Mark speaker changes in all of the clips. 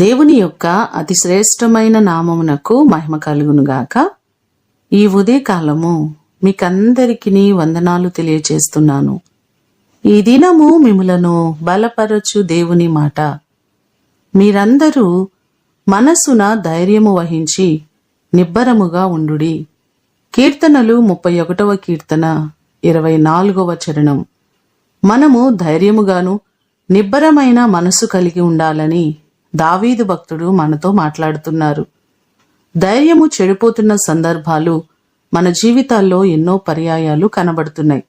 Speaker 1: దేవుని యొక్క అతి శ్రేష్టమైన నామమునకు మహిమ కలుగునుగాక. ఈ ఉదయకాలము మీకందరికీ వందనాలు తెలియచేస్తున్నాను. ఈ దినము మిమ్ములను బలపరచు దేవుని మాట. మీరందరూ మనసున ధైర్యము వహించి నిబ్బరముగా ఉండుడి. కీర్తనలు 31వ కీర్తన 24వ చరణం. మనము ధైర్యముగాను నిబ్బరమైన మనసు కలిగి ఉండాలని దావీదు భక్తుడు మనతో మాట్లాడుతున్నారు. ధైర్యము చెడిపోతున్న సందర్భాలు మన జీవితాల్లో ఎన్నో పర్యాయాలు కనబడుతున్నాయి.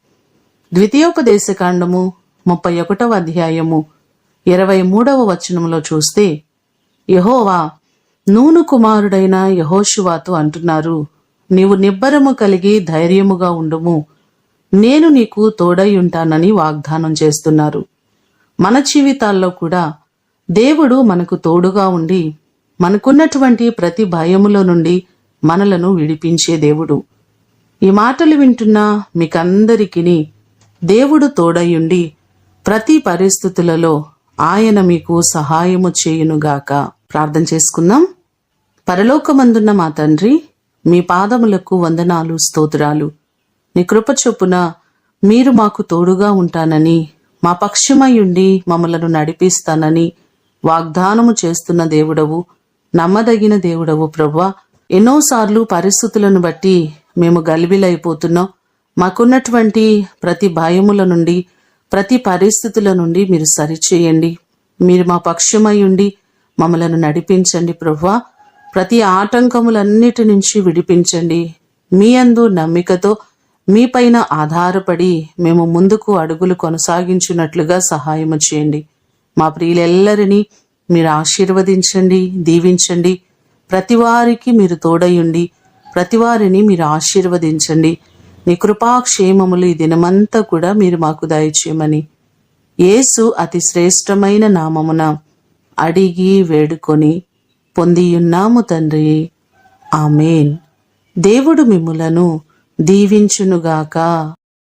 Speaker 1: ద్వితీయోపదేశకాండము 31వ అధ్యాయము 23వ వచనంలో చూస్తే, యెహోవా నూను కుమారుడైన యెహోషువతో అంటున్నారు, నీవు నిబ్బరము కలిగి ధైర్యముగా ఉండుము, నేను నీకు తోడై ఉంటానని వాగ్దానం చేస్తున్నారు. మన జీవితాల్లో కూడా దేవుడు మనకు తోడుగా ఉండి మనకున్నటువంటి ప్రతి భయములో నుండి మనలను విడిపించే దేవుడు. ఈ మాటలు వింటున్న మీకందరికీ దేవుడు తోడయుండి ప్రతి పరిస్థితులలో ఆయన మీకు సహాయము చేయునుగాక. ప్రార్థన చేసుకుందాం. పరలోకమందున్న మా తండ్రి, మీ పాదములకు వందనాలు, స్తోత్రాలు. నీ కృప చొప్పున మీరు మాకు తోడుగా ఉంటానని, మా పక్షమై ఉండి మమ్మలను నడిపిస్తానని వాగ్దానము చేస్తున్న దేవుడవు, నమ్మదగిన దేవుడవు ప్రభువా. ఎన్నోసార్లు పరిస్థితులను బట్టి మేము గలిబిలైపోతున్నాం. మాకున్నటువంటి ప్రతి భయముల నుండి, ప్రతి పరిస్థితుల నుండి మీరు సరిచేయండి. మీరు మా పక్షమై ఉండి మమ్మలను నడిపించండి ప్రభువా. ప్రతి ఆటంకములన్నిటి నుంచి విడిపించండి. మీ యందు నమ్మికతో మీపైన ఆధారపడి మేము ముందుకు అడుగులు కొనసాగించినట్లుగా సహాయము చేయండి. మా ప్రియులెల్లరినీ మీరు ఆశీర్వదించండి, దీవించండి. ప్రతివారికి మీరు తోడయుండి ప్రతివారిని మీరు ఆశీర్వదించండి. నీ కృపాక్షేమములు ఈ దినమంతా కూడా మీరు మాకు దయచేయమని యేసు అతి శ్రేష్టమైన నామమున అడిగి వేడుకొని పొందియున్నాము తండ్రి. ఆమేన్. దేవుడు మిమ్ములను దీవించునుగాక.